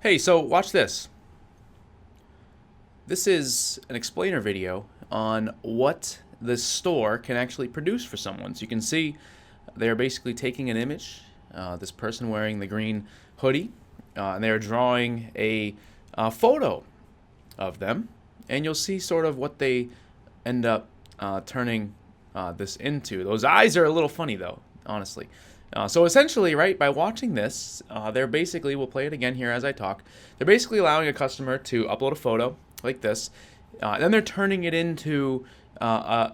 Hey, so watch this. This is an explainer video on what this store can actually produce for someone. So you can see they're basically taking an image, this person wearing the green hoodie, and they're drawing a photo of them. And you'll see sort of what they end up turning this into. Those eyes are a little funny though, honestly. So essentially, right, by watching this, they're basically, we'll play it again here as I talk, they're basically allowing a customer to upload a photo like this, then they're turning it into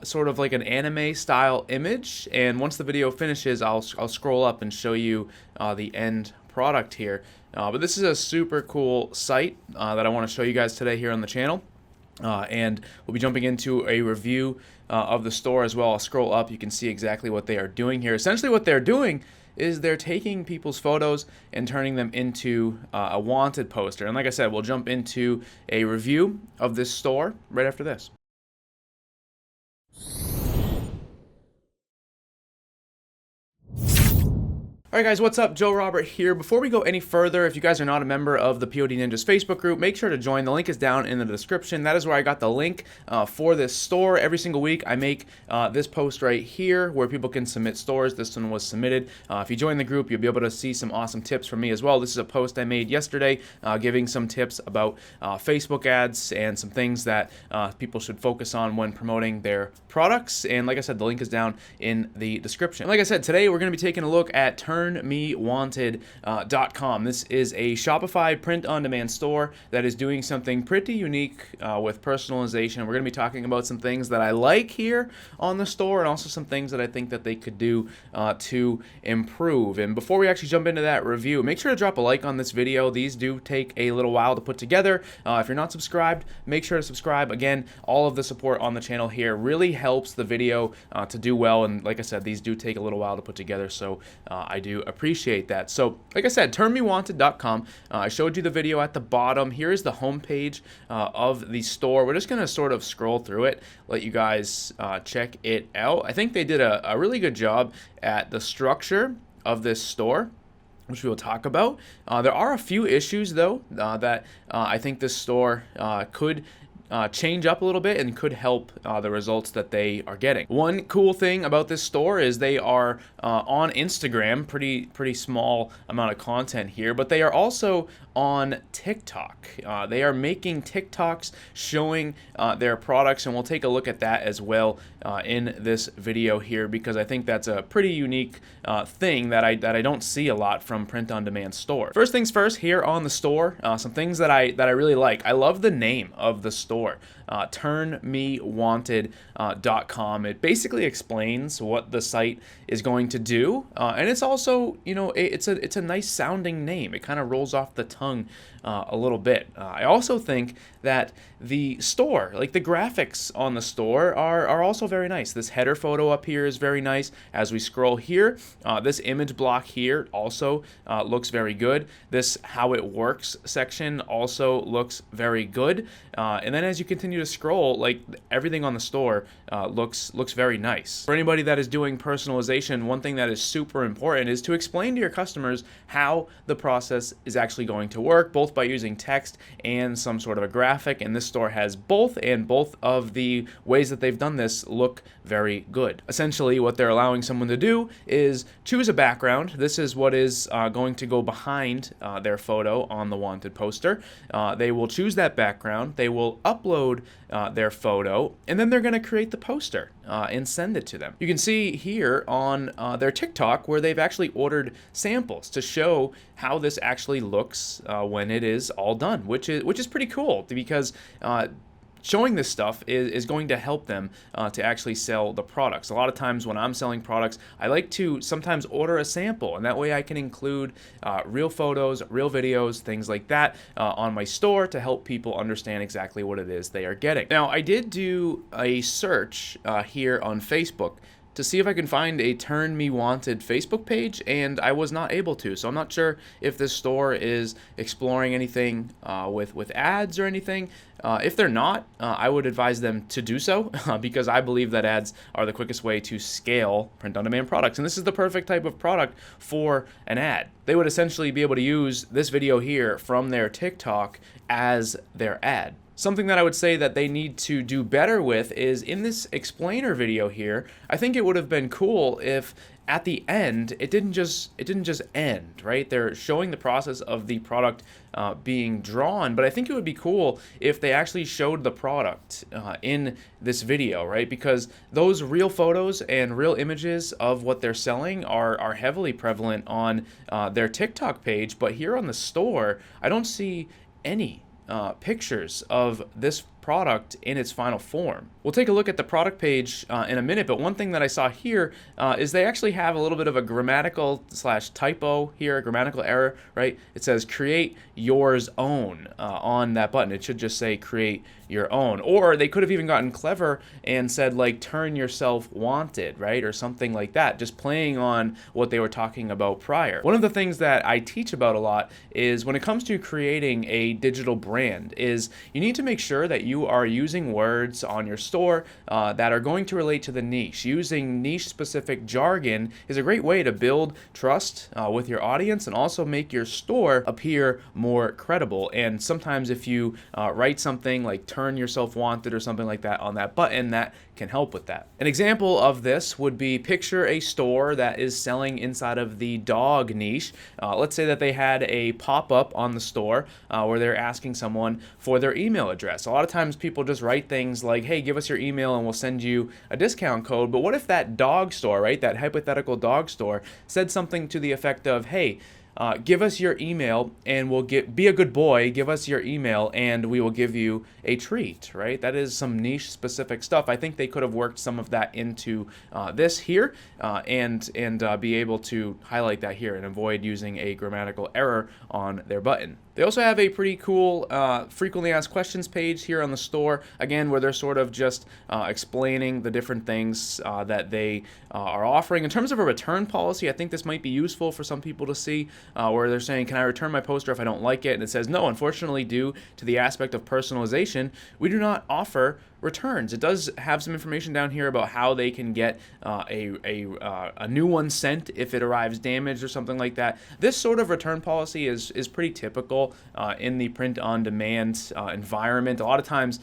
sort of like an anime style image, and once the video finishes, I'll scroll up and show you the end product here. But this is a super cool site that I want to show you guys today here on the channel. And we'll be jumping into a review of the store as well. I'll scroll up, you can see exactly what they are doing here. Essentially what they're doing is they're taking people's photos and turning them into a wanted poster. And like I said, we'll jump into a review of this store right after this. Alright guys, what's up? Joe Robert here. Before we go any further, if you guys are not a member of the POD Ninjas Facebook group, make sure to join. The link is down in the description. That is where I got the link for this store. Every single week I make this post right here where people can submit stores. This one was submitted. If you join the group, you'll be able to see some awesome tips from me as well. This is a post I made yesterday giving some tips about Facebook ads and some things that people should focus on when promoting their products. And like I said, the link is down in the description. Like I said, today we're going to be taking a look at turnmewanted.com. This is a Shopify print-on-demand store that is doing something pretty unique with personalization. We're going to be talking about some things that I like here on the store and also some things that I think that they could do to improve. And before we actually jump into that review, make sure to drop a like on this video. These do take a little while to put together. If you're not subscribed, make sure to subscribe. Again, all of the support on the channel here really helps the video to do well. And like I said, these do take a little while to put together, so I do appreciate that. So like I said, turnmewanted.com. I showed you the video at the bottom. Here is the homepage of the store. We're just going to sort of scroll through it, let you guys check it out. I think they did a really good job at the structure of this store, which we will talk about. There are a few issues, though, that I think this store could change up a little bit and could help the results that they are getting. One cool thing about this store is they are on Instagram, pretty small amount of content here, but they are also on TikTok. They are making TikToks showing their products, and we'll take a look at that as well in this video here, because I think that's a pretty unique thing that I don't see a lot from print-on-demand store. First things first, here on the store, some things that I really like. I love the name of the store. Turnmewanted.com. It basically explains what the site is going to do, and it's also, you know, it's a nice sounding name. It kind of rolls off the tongue a little bit. I also think that the store, like the graphics on the store, are also very nice. This header photo up here is very nice. As we scroll here, this image block here also looks very good. This how it works section also looks very good. And then as you continue to scroll, like everything on the store looks very nice. For anybody that is doing personalization, one thing that is super important is to explain to your customers how the process is actually going to work, both by using text and some sort of a graphic. And this store has both, and both of the ways that they've done this look very good. Essentially, what they're allowing someone to do is choose a background. This is what is going to go behind their photo on the wanted poster. They will choose that background. They will upload their photo, and then they're going to create the poster and send it to them. You can see here on their TikTok where they've actually ordered samples to show how this actually looks when it is all done, which is pretty cool, because showing this stuff is going to help them to actually sell the products. A lot of times when I'm selling products, I like to sometimes order a sample, and that way I can include real photos, real videos, things like that on my store to help people understand exactly what it is they are getting. Now, I did do a search here on Facebook to see if I can find a Turn Me Wanted Facebook page, and I was not able to. So I'm not sure if this store is exploring anything with ads or anything. If they're not, I would advise them to do so because I believe that ads are the quickest way to scale print-on-demand products. And this is the perfect type of product for an ad. They would essentially be able to use this video here from their TikTok as their ad. Something that I would say that they need to do better with is in this explainer video here, I think it would have been cool if at the end it didn't just end, right? They're showing the process of the product being drawn, but I think it would be cool if they actually showed the product in this video, right? Because those real photos and real images of what they're selling are heavily prevalent on their TikTok page, but here on the store, I don't see any pictures of this product in its final form. We'll take a look at the product page in a minute, but one thing that I saw here is they actually have a little bit of a grammatical / typo here, a grammatical error, right? It says create yours own on that button. It should just say create your own. Or they could have even gotten clever and said like turn yourself wanted, right? Or something like that, just playing on what they were talking about prior. One of the things that I teach about a lot is when it comes to creating a digital brand is you need to make sure that you are using words on your store that are going to relate to the niche. Using niche specific jargon is a great way to build trust with your audience and also make your store appear more credible. And sometimes if you write something like turn yourself wanted or something like that on that button, that can help with that. An example of this would be picture a store that is selling inside of the dog niche. Let's say that they had a pop-up on the store where they're asking someone for their email address. A lot of times people just write things like, hey, give us your email and we'll send you a discount code. But what if that dog store, right, that hypothetical dog store said something to the effect of, hey, give us your email and we'll be a good boy, give us your email and we will give you a treat, right? That is some niche specific stuff. I think they could have worked some of that into this here and be able to highlight that here and avoid using a grammatical error on their button. They also have a pretty cool frequently asked questions page here on the store, again, where they're sort of just explaining the different things that they are offering. In terms of a return policy, I think this might be useful for some people to see, where they're saying, can I return my poster if I don't like it? And it says, no, unfortunately, due to the aspect of personalization, we do not offer returns. It does have some information down here about how they can get a new one sent if it arrives damaged or something like that. This sort of return policy is pretty typical in the print-on-demand environment. A lot of times,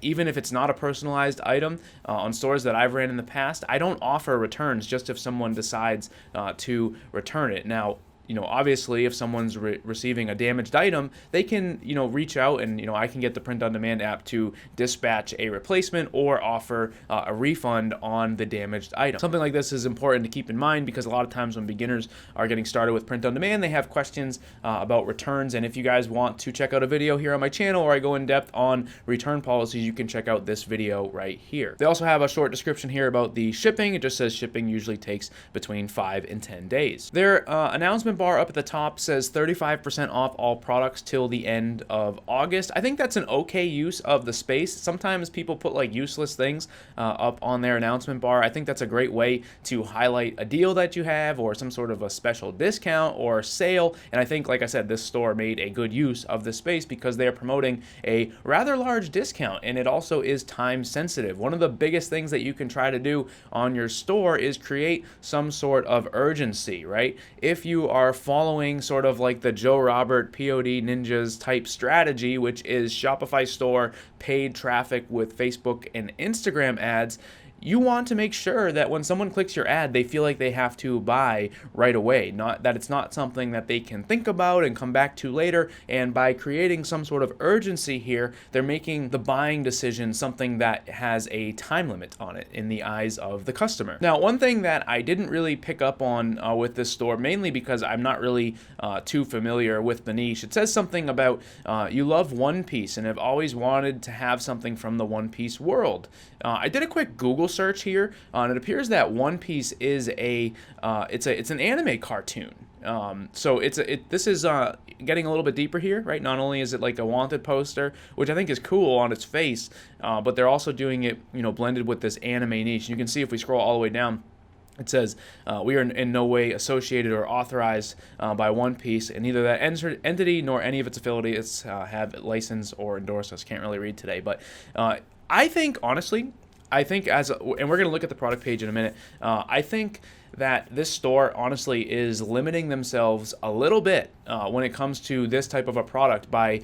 even if it's not a personalized item, on stores that I've ran in the past, I don't offer returns just if someone decides to return it. Now, obviously, if someone's receiving a damaged item, they can, reach out and, I can get the print-on-demand app to dispatch a replacement or offer a refund on the damaged item. Something like this is important to keep in mind because a lot of times when beginners are getting started with print-on-demand, they have questions about returns. And if you guys want to check out a video here on my channel where I go in depth on return policies, you can check out this video right here. They also have a short description here about the shipping. It just says shipping usually takes between 5 and 10 days. Their announcement bar up at the top says 35% off all products till the end of August. I think that's an okay use of the space. Sometimes people put like useless things up on their announcement bar. I think that's a great way to highlight a deal that you have or some sort of a special discount or sale. And I think, like I said, this store made a good use of the space because they are promoting a rather large discount, and it also is time sensitive. One of the biggest things that you can try to do on your store is create some sort of urgency, right? If you are following sort of like the Joe Robert POD Ninjas type strategy, which is Shopify store, paid traffic with Facebook and Instagram ads, you want to make sure that when someone clicks your ad, they feel like they have to buy right away, not that it's not something that they can think about and come back to later. And by creating some sort of urgency here, they're making the buying decision something that has a time limit on it in the eyes of the customer. Now, one thing that I didn't really pick up on with this store, mainly because I'm not really too familiar with the niche, it says something about you love One Piece and have always wanted to have something from the One Piece world. I did a quick Google search here, and it appears that One Piece is it's an anime cartoon. So this is getting a little bit deeper here, right? Not only is it like a wanted poster, which I think is cool on its face, but they're also doing it, blended with this anime niche. You can see if we scroll all the way down, It says, we are in no way associated or authorized by One Piece, and neither that entity nor any of its affiliates have licensed or endorsed us. Can't really read today, but I think, honestly, and we're going to look at the product page in a minute, I think that this store honestly is limiting themselves a little bit when it comes to this type of a product by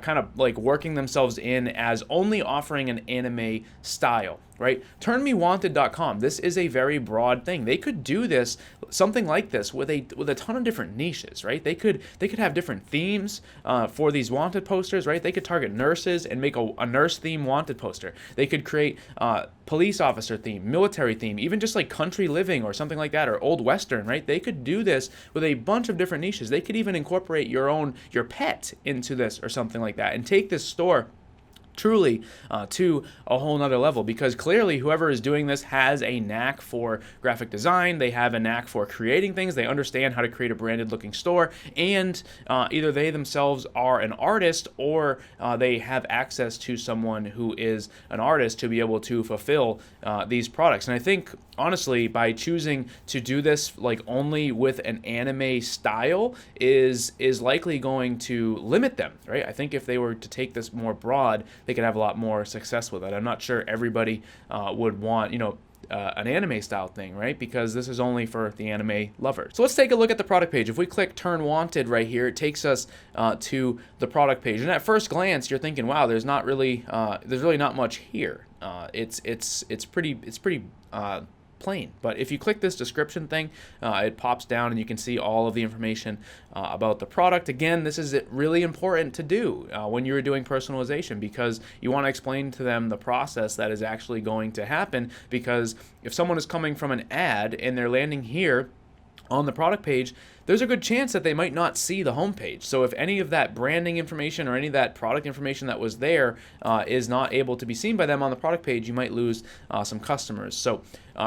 kind of like working themselves in as only offering an anime style, right? TurnMeWanted.com. This is a very broad thing. They could do this, something like this, with a ton of different niches, right? They could have different themes for these wanted posters, right? They could target nurses and make a nurse theme wanted poster. They could create police officer theme, military theme, even just like country living or something like that, or old western, right? They could do this with a bunch of different niches. They could even incorporate your pet into this or something like that, and take this store truly to a whole nother level, because clearly whoever is doing this has a knack for graphic design. They have a knack for creating things. They understand how to create a branded looking store, and either they themselves are an artist, or they have access to someone who is an artist to be able to fulfill these products. And I think honestly, by choosing to do this like only with an anime style is likely going to limit them, right? I think if they were to take this more broad, they could have a lot more success with it. I'm not sure everybody would want, an anime style thing, right? Because this is only for the anime lovers. So let's take a look at the product page. If we click Turn Wanted right here, it takes us to the product page. And at first glance, you're thinking, wow, there's really not much here. It's pretty plain. But if you click this description thing, it pops down and you can see all of the information about the product. Again, this is really important to do when you're doing personalization, because you want to explain to them the process that is actually going to happen. Because if someone is coming from an ad and they're landing here on the product page, there's a good chance that they might not see the home page. So if any of that branding information or any of that product information that was there is not able to be seen by them on the product page, you might lose some customers. So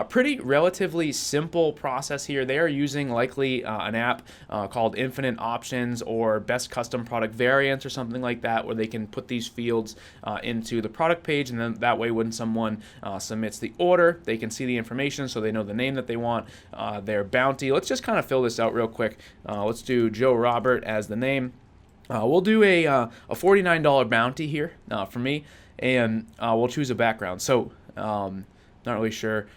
pretty relatively simple process here. They are using likely an app called Infinite Options or Best Custom Product Variants or something like that, where they can put these fields into the product page, and then that way when someone submits the order, they can see the information so they know the name that they want, their bounty. Let's just kind of fill this out real quick. Let's do Joe Robert as the name. We'll do a $49 bounty here for me, and we'll choose a background. So not really sure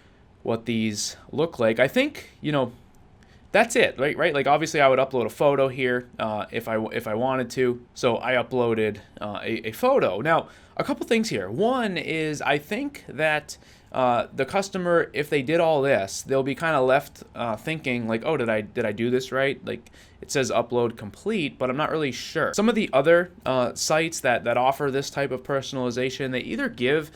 what these look like. I think, that's it, right? Like obviously I would upload a photo here if I wanted to. So I uploaded a photo. Now, a couple things here. One is I think that the customer, if they did all this, they'll be kind of left thinking like, oh, did I do this right? Like it says upload complete, but I'm not really sure. Some of the other sites that offer this type of personalization, they either give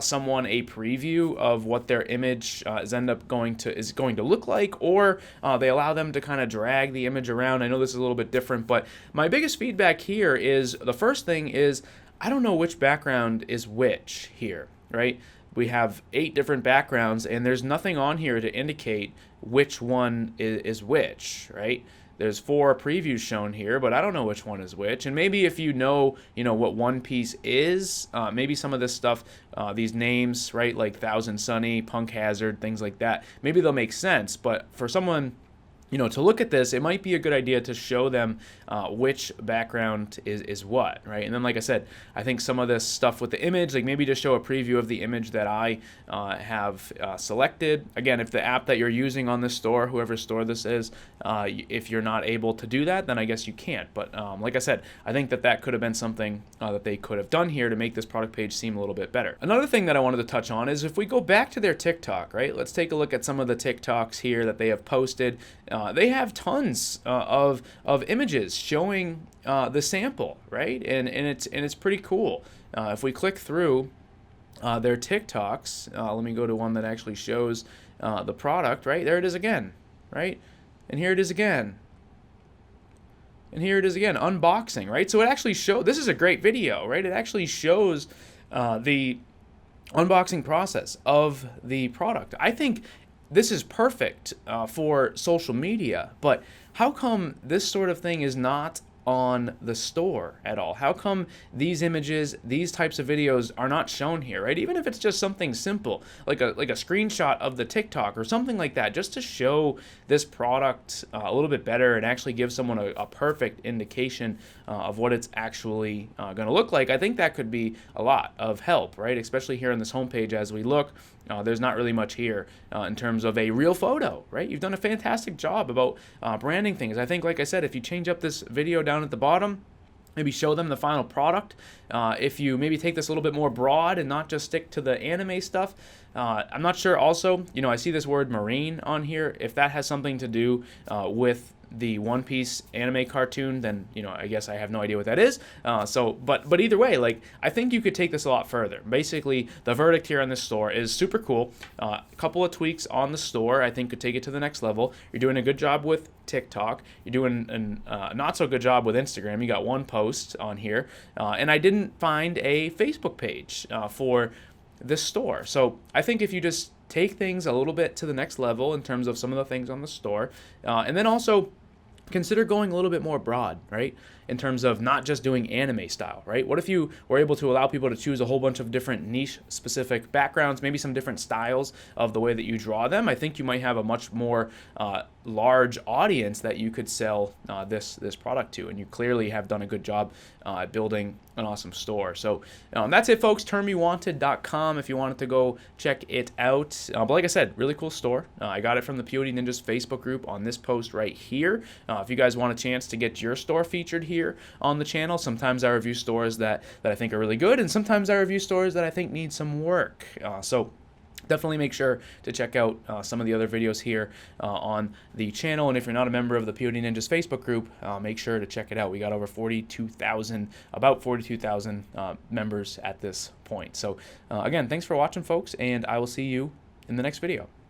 someone a preview of what their image is going to look like, or they allow them to kind of drag the image around. I know this is a little bit different, but my biggest feedback here is, the first thing is, I don't know which background is which here, right? We have 8 different backgrounds, and there's nothing on here to indicate which one is which, right? There's 4 previews shown here, but I don't know which one is which. And maybe if you know what One Piece is, maybe some of this stuff, these names, right, like Thousand Sunny, Punk Hazard, things like that, maybe they'll make sense. But for someone to look at this, it might be a good idea to show them which background is what, right? And then, like I said, I think some of this stuff with the image, like maybe just show a preview of the image that I have selected. Again, if the app that you're using on this store, whoever store this is, if you're not able to do that, then I guess you can't. But like I said, I think that could have been something that they could have done here to make this product page seem a little bit better. Another thing that I wanted to touch on is if we go back to their TikTok, right? Let's take a look at some of the TikToks here that they have posted. They have tons of images showing the sample, right? And it's pretty cool. If we click through their TikToks, let me go to one that actually shows the product, right? There it is again, right? And here it is again. And here it is again, unboxing, right? So it actually this is a great video, right? It actually shows the unboxing process of the product. I think this is perfect for social media, but how come this sort of thing is not on the store at all? How come these images, these types of videos are not shown here, right? Even if it's just something simple, like a screenshot of the TikTok or something like that, just to show this product a little bit better and actually give someone a perfect indication of what it's actually going to look like. I think that could be a lot of help, right? Especially here on this homepage as we look. There's not really much here in terms of a real photo, right? You've done a fantastic job about branding things. I think, like I said, if you change up this video down at the bottom, maybe show them the final product. If you maybe take this a little bit more broad and not just stick to the anime stuff. I'm not sure also, I see this word marine on here. If that has something to do with the One Piece anime cartoon, then I guess I have no idea what that is. But either way, like, I think you could take this a lot further. Basically, the verdict here on this store is super cool. A couple of tweaks on the store I think could take it to the next level. You're doing a good job with TikTok. You're doing a not so good job with Instagram. You got one post on here, and I didn't find a Facebook page for this store. So I think if you just take things a little bit to the next level in terms of some of the things on the store, and then also consider going a little bit more broad, right? In terms of not just doing anime style, right? What if you were able to allow people to choose a whole bunch of different niche specific backgrounds, maybe some different styles of the way that you draw them? I think you might have a much more large audience that you could sell this product to, and you clearly have done a good job building an awesome store. So that's it, folks. TermYouWanted.com if you wanted to go check it out. But like I said, really cool store. I got it from the POD Ninjas Facebook group on this post right here. If you guys want a chance to get your store featured here on the channel, sometimes I review stores that I think are really good, and sometimes I review stores that I think need some work. So definitely make sure to check out some of the other videos here on the channel. And if you're not a member of the POD Ninjas Facebook group, make sure to check it out. We got over about 42,000 members at this point. So again, thanks for watching, folks, and I will see you in the next video.